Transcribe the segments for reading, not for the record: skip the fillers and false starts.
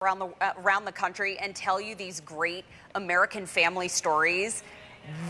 around the country and tell you these great American family stories,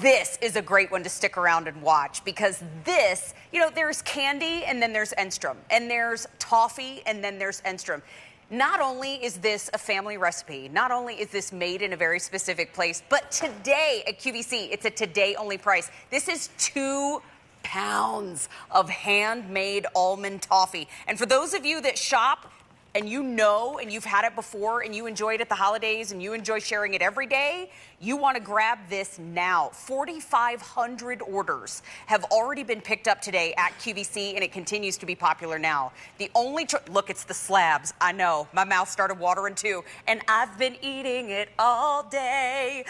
this is a great one to stick around and watch, because this, there's candy and then there's Enstrom, and there's toffee and then there's Enstrom. Not only is this a family recipe, not only is this made in a very specific place, but today at QVC, it's a today only price. This is 2 pounds of handmade almond toffee. And for those of you that shop and and you've had it before and you enjoy it at the holidays and you enjoy sharing it every day, you want to grab this now. 4,500 orders have already been picked up today at QVC, and it continues to be popular now. The only look, it's the slabs. I know, my mouth started watering too, and I've been eating it all day.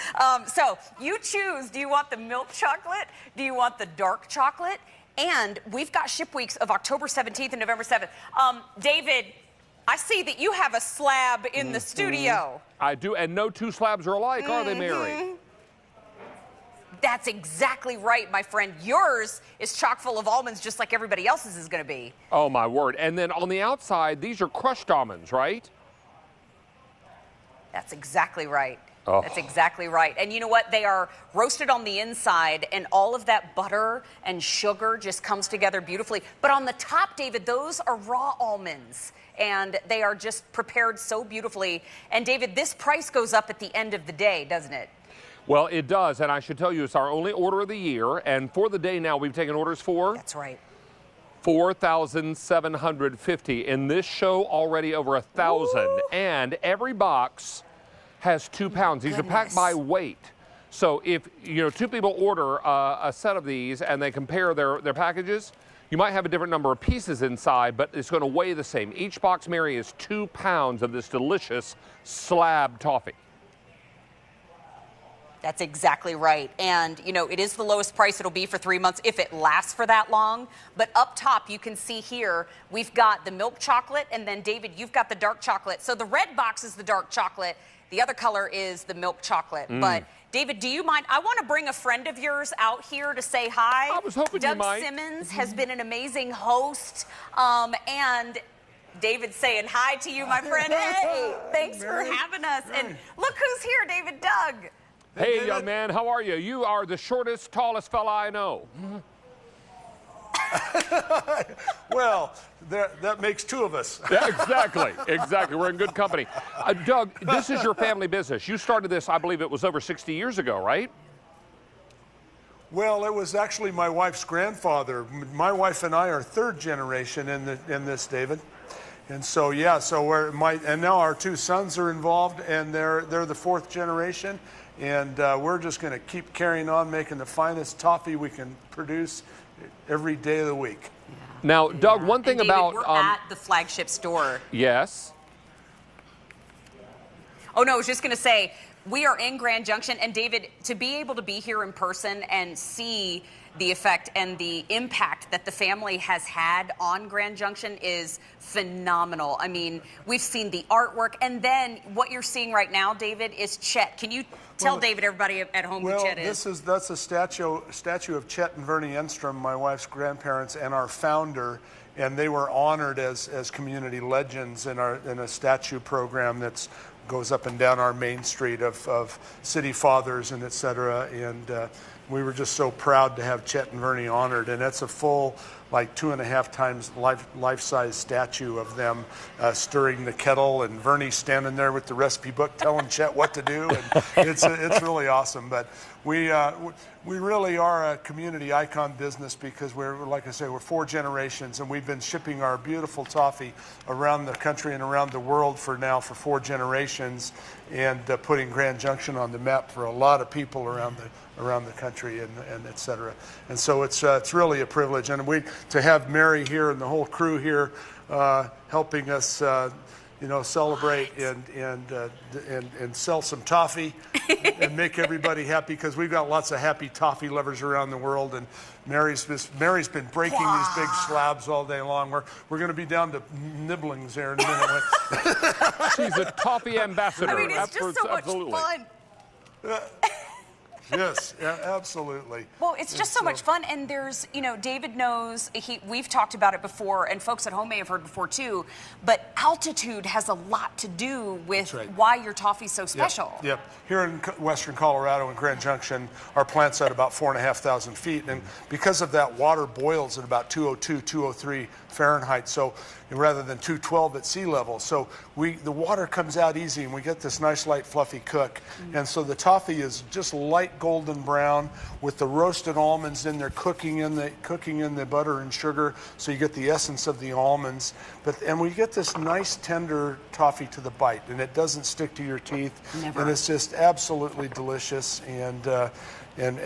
So you choose, do you want the milk chocolate? Do you want the dark chocolate? And we've got ship weeks of October 17th and November 7th. David, I see that you have a slab in the studio. I do, and no two slabs are alike, are they, Mary? That's exactly right, my friend. Yours is chock full of almonds, just like everybody else's is going to be. Oh, my word. And then on the outside, these are crushed almonds, right? That's exactly right. Oh. That's exactly right. And you know what? They are roasted on the inside, and all of that butter and sugar just comes together beautifully. But on the top, David, those are raw almonds, and they are just prepared so beautifully. And David, this price goes up at the end of the day, doesn't it? Well, it does, and I should tell you, it's our only order of the year, and for the day now, we've taken orders for... That's right. 4,750. In this show, already over 1,000. Ooh. And every box has 2 pounds. These are packed by weight. So if, two people order a set of these and they compare their packages, you might have a different number of pieces inside, but it's going to weigh the same. Each box, Mary, is 2 pounds of this delicious slab toffee. That's exactly right. And, it is the lowest price it'll be for 3 months if it lasts for that long. But up top, you can see here, we've got the milk chocolate, and then, David, you've got the dark chocolate. So the red box is the dark chocolate. The other color is the milk chocolate. But, David, do you mind? I want to bring a friend of yours out here to say hi. I was hoping you might. Doug Simmons has been an amazing host. And David's saying hi to you, my friend. Hey, thanks for having us. And look who's here, David. Doug. Hey, young man, how are you? You are the shortest, tallest fella I know. Well, that makes 2 of us. Yeah, exactly. We're in good company. Doug, this is your family business. You started this, I believe it was over 60 years ago, right? Well, it was actually my wife's grandfather. My wife and I are 3rd generation in this, David. And so, yeah, and now our 2 sons are involved, and they're the 4th generation. And we're just going to keep carrying on making the finest toffee we can produce every day of the week. Yeah. Now, Doug, one thing David, about... we're at the flagship store. Yes. Oh, no, I was just going to say, we are in Grand Junction, and David, to be able to be here in person and see the effect and the impact that the family has had on Grand Junction is phenomenal. I mean, we've seen the artwork, and then what you're seeing right now, David, is Chet. Can you tell David, everybody at home, who Chet is? That's a statue of Chet and Vernie Enstrom, my wife's grandparents, and our founder. And they were honored as community legends in a statue program that goes up and down our main street of city fathers and et cetera. And we were just so proud to have Chet and Vernie honored. And that's a full, 2.5 times life-size statue of them stirring the kettle, and Vernie standing there with the recipe book telling Chet what to do. And it's really awesome. But we really are a community icon business, because like I say, we're 4 generations, and we've been shipping our beautiful toffee around the country and around the world for 4 generations, and putting Grand Junction on the map for a lot of people around the country and et cetera. And so it's really a privilege, and to have Mary here and the whole crew here helping us celebrate and sell some toffee and make everybody happy, because we've got lots of happy toffee lovers around the world. And Mary's been breaking these big slabs all day long. We're going to be down to nibblings there in a minute. She's a toffee ambassador. I mean, it's just so much fun. Yes, yeah, absolutely. Well, it's just so much fun, and there's, you know, David knows, we've talked about it before, and folks at home may have heard before too, but altitude has a lot to do with why your toffee's so special. Yep. Here in western Colorado in Grand Junction, our plant's at about 4,500 feet, and because of that, water boils at about 202, 203 Fahrenheit, so rather than 212 at sea level. So the water comes out easy, and we get this nice light fluffy cook. And so the toffee is just light golden brown with the roasted almonds in there cooking in the butter and sugar, so you get the essence of the almonds. And we get this nice tender toffee to the bite, and it doesn't stick to your teeth. Never. And it's just absolutely delicious. And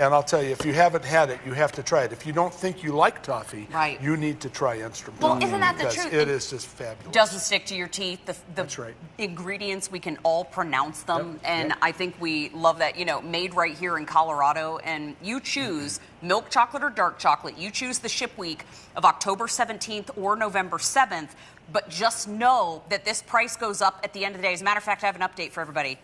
I'll tell you, if you haven't had it, you have to try it. If you don't think you like toffee, you need to try Enstrom. Well, isn't that the truth? It is just fabulous. Doesn't stick to your teeth. That's right. Ingredients, we can all pronounce them, and I think we love that. You know, made right here in Colorado, and you choose milk chocolate or dark chocolate. You choose the ship week of October 17th or November 7th, but just know that this price goes up at the end of the day. As a matter of fact, I have an update for everybody.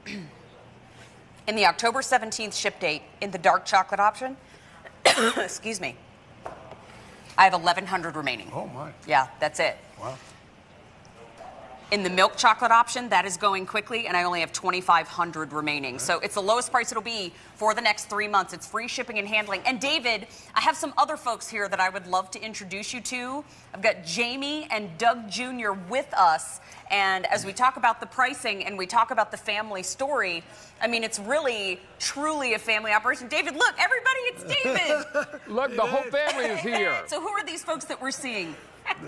In the October 17th ship date, in the dark chocolate option, excuse me, I have 1,100 remaining. Oh, my. Yeah, that's it. Wow. In the milk chocolate option, that is going quickly, and I only have 2,500 remaining. So it's the lowest price it'll be for the next 3 months. It's free shipping and handling. And David, I have some other folks here that I would love to introduce you to. I've got Jamie and Doug Jr. with us. And as we talk about the pricing and we talk about the family story, I mean, it's really, truly a family operation. David, look, everybody, it's David. Look, the whole family is here. So who are these folks that we're seeing?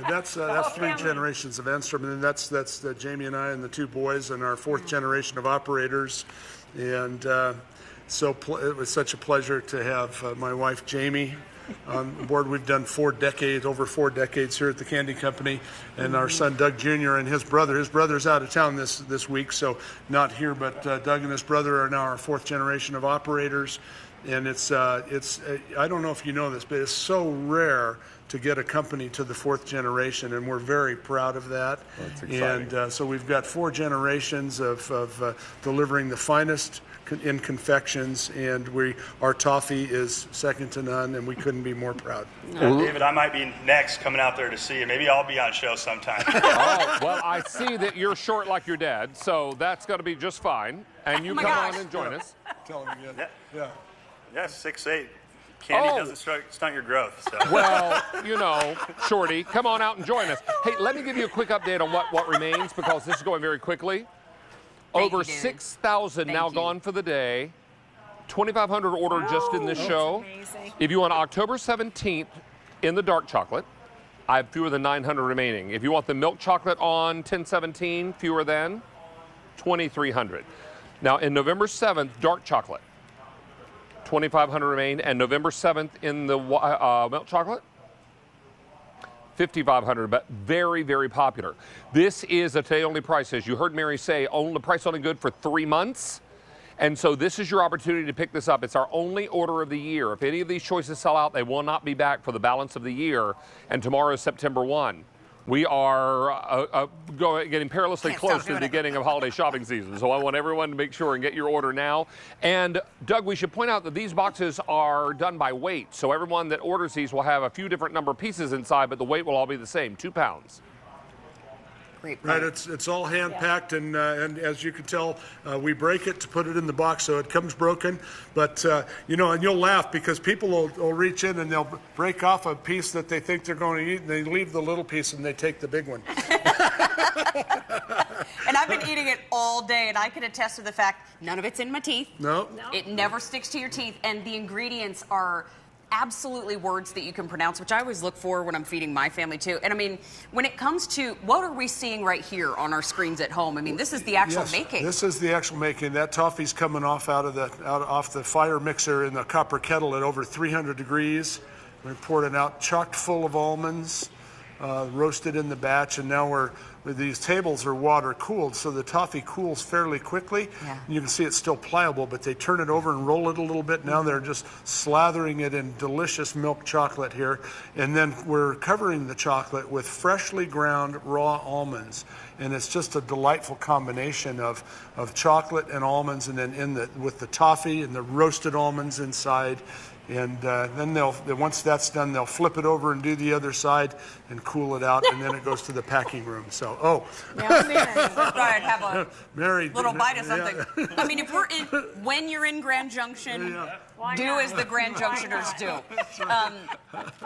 That's three generations of Enstrom, and then that's Jamie and I and the two boys and our fourth generation of operators. And it was such a pleasure to have my wife Jamie on board. We've done over 4 decades here at the Candy Company, and our son Doug Jr. and his brother. His brother's out of town this week, so not here. But Doug and his brother are now our 4th generation of operators, and it's I don't know if you know this, but it's so rare to get a company to the 4th generation, and we're very proud of that. That's exciting. And so we've got 4 generations of delivering the finest in confections, and our toffee is second to none, and we couldn't be more proud. David, I might be next coming out there to see you. Maybe I'll be on show sometime. Oh, well, I see that you're short like your dad, so that's going to be just fine. And you come on and join us. Tell him again. Yeah, 6'8". Candy doesn't stunt your growth. So. Well, you know, Shorty, come on out and join us. Hey, let me give you a quick update on what remains, because this is going very quickly. Over 6,000 now gone for the day. 2,500 ordered just in this show. Amazing. If you want October 17th in the dark chocolate, I have fewer than 900 remaining. If you want the milk chocolate on 10/17, fewer than 2,300. Now, in November 7th, dark chocolate, 2,500 remain, and November 7th in the milk chocolate, 5,500, but very, very popular. This is a today-only price. As you heard Mary say, the price only good for 3 months. And so this is your opportunity to pick this up. It's our only order of the year. If any of these choices sell out, they will not be back for the balance of the year. And tomorrow is September 1. We are getting perilously close to the beginning of holiday shopping season. So I want everyone to make sure and get your order now. And Doug, we should point out that these boxes are done by weight. So everyone that orders these will have a few different number of pieces inside, but the weight will all be the same, 2 pounds. Right, it's all hand packed, and as you can tell, we break it to put it in the box, so it comes broken. But you know, and you'll laugh because people will reach in and they'll break off a piece that they think they're going to eat, and they leave the little piece and they take the big one. And I've been eating it all day, and I can attest to the fact none of it's in my teeth. No. It never sticks to your teeth, and the ingredients are absolutely words that you can pronounce, which I always look for when I'm feeding my family too. And I mean, when it comes to what are we seeing right here on our screens at home? I mean, this is the actual making. This is the actual making. That toffee's coming off off the fire mixer in the copper kettle at over 300 degrees. We poured it out, chocked full of almonds, roasted in the batch, and now we're these tables are water cooled, so the toffee cools fairly quickly. Yeah. You can see it's still pliable, but they turn it over and roll it a little bit. Now they're just slathering it in delicious milk chocolate here. And then we're covering the chocolate with freshly ground raw almonds. And it's just a delightful combination of chocolate and almonds, and then with the toffee and the roasted almonds inside. And then once that's done, they'll flip it over and do the other side and cool it out, and then it goes to the packing room. So, Now, I'd have a Mary, little bite of something. Yeah. I mean, when you're in Grand Junction, do as the Grand Junctioners do.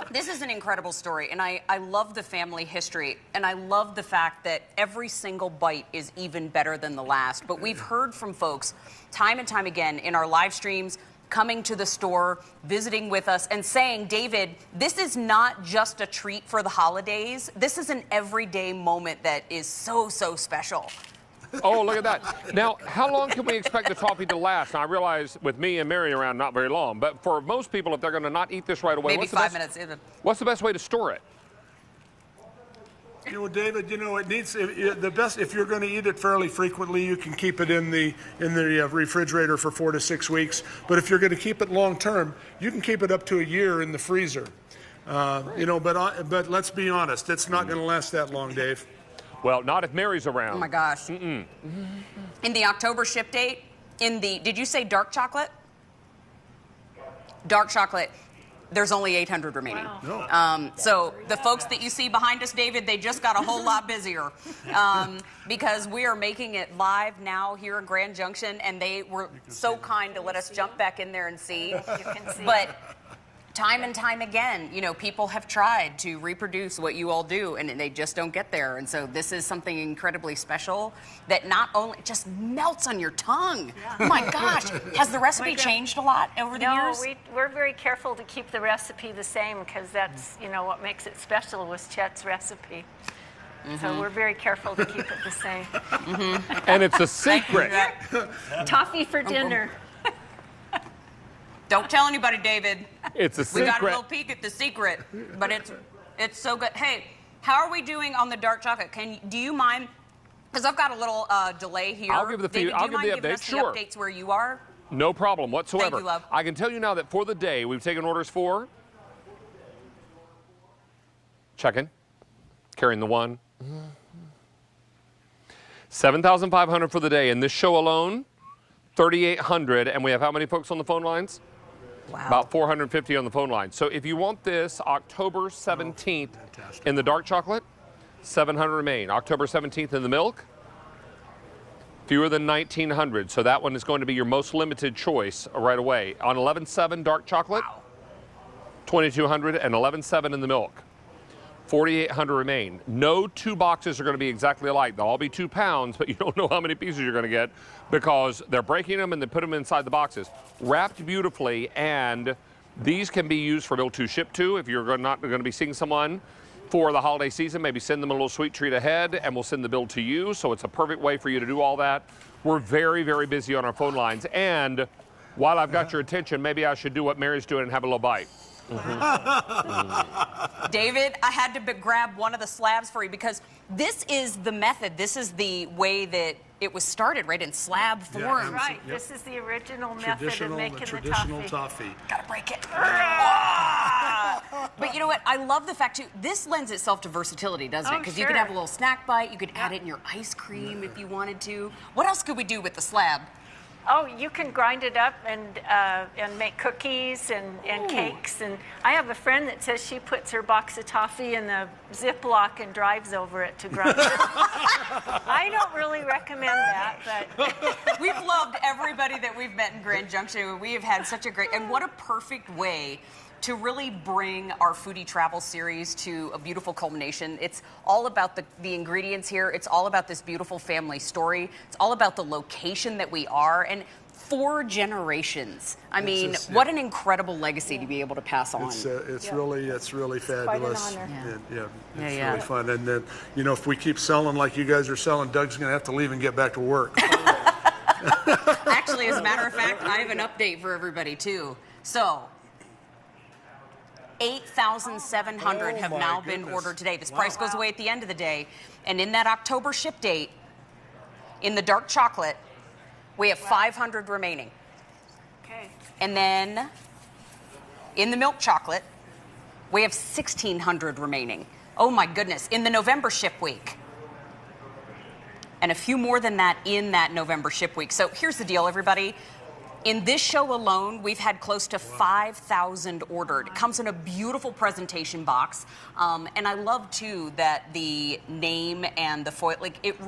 This is an incredible story, and I love the family history, and I love the fact that every single bite is even better than the last. But we've heard from folks time and time again in our live streams, coming to the store, visiting with us, and saying, David, this is not just a treat for the holidays. This is an everyday moment that is so, so special. Oh, look at that. Now, how long can we expect the toffee to last? Now, I realize with me and Mary around, not very long, but for most people, if they're going to not eat this right away, Maybe 5 minutes. What's the best way to store it? You know, David, it needs the best. If you're going to eat it fairly frequently, you can keep it in the refrigerator for 4 to 6 weeks. But if you're going to keep it long term, you can keep it up to a year in the freezer. But let's be honest, it's not going to last that long, Dave. Well, not if Mary's around. Oh my gosh. In the October ship date, did you say dark chocolate? Dark chocolate. There's only 800 remaining. Wow. So the folks that you see behind us, David, they just got a whole lot busier because we are making it live now here in Grand Junction, and they were so kind to let us jump back in there and see. You can see. But time and time again, people have tried to reproduce what you all do, and they just don't get there. And so this is something incredibly special that not only just melts on your tongue. Yeah. Oh my gosh. Has the recipe changed a lot over the years? No, we're very careful to keep the recipe the same because that's, what makes it special was Chet's recipe. So we're very careful to keep it the same. And it's a secret. Toffee for dinner. Don't tell anybody, David. It's a secret. We got a little peek at the secret, but it's so good. Hey, how are we doing on the dark chocolate? Do you mind? Because I've got a little delay here. I'll give the David, I'll do you give mind the giving update. us Sure. the updates where you are? No problem whatsoever. Thank you, love. I can tell you now that for the day, we've taken orders for check-in, carrying the one, 7,500 for the day. In this show alone, 3,800, and we have how many folks on the phone lines? Wow. About 450 on the phone line. So if you want this October 17th in the dark chocolate, 700 remain. October 17th in the milk, fewer than 1,900. So that one is going to be your most limited choice right away. On 11.7 dark chocolate, 2,200, and 11.7 in the milk. 4,800 remain. No two boxes are going to be exactly alike. They'll all be 2 pounds, but you don't know how many pieces you're going to get because they're breaking them and they put them inside the boxes. Wrapped beautifully, and these can be used for bill to ship to. If you're not going to be seeing someone for the holiday season, maybe send them a little sweet treat ahead and we'll send the bill to you. So it's a perfect way for you to do all that. We're very, very busy on our phone lines. And while I've got your attention, maybe I should do what Mary's doing and have a little bite. David, I had to grab one of the slabs for you because this is the method. This is the way that it was started, right, in slab form. Yeah, Right. Yep. This is the original method of making the traditional toffee. toffee. Gotta break it. But you know what? I love the fact, too, this lends itself to versatility, doesn't it? Oh, Because you could have a little snack bite. You could add it in your ice cream if you wanted to. What else could we do with the slab? Oh, you can grind it up and make cookies and cakes. And I have a friend that says she puts her box of toffee in the Ziploc and drives over it to grind it. I don't really recommend that, but We've loved everybody that we've met in Grand Junction. We have had such a great, and what a perfect way to really bring our foodie travel series to a beautiful culmination. It's all about the ingredients here. It's all about this beautiful family story. It's all about the location that we are, and 4 generations. I mean, what an incredible legacy to be able to pass on. It's really fabulous. Quite an honor. It's really fun. And then, if we keep selling like you guys are selling, Doug's going to have to leave and get back to work. Actually, as a matter of fact, I have an update for everybody too. So, 8,700 have my now been goodness. ordered today. This price goes away at the end of the day. And in that October ship date, in the dark chocolate, we have 500 remaining. Okay. And then in the milk chocolate, we have 1,600 remaining. Oh my goodness, in the November ship week. And a few more than that in that November ship week. So here's the deal, everybody. In this show alone, we've had close to 5,000 ordered. It comes in a beautiful presentation box. And I love, too, that the name and the foil, like, it really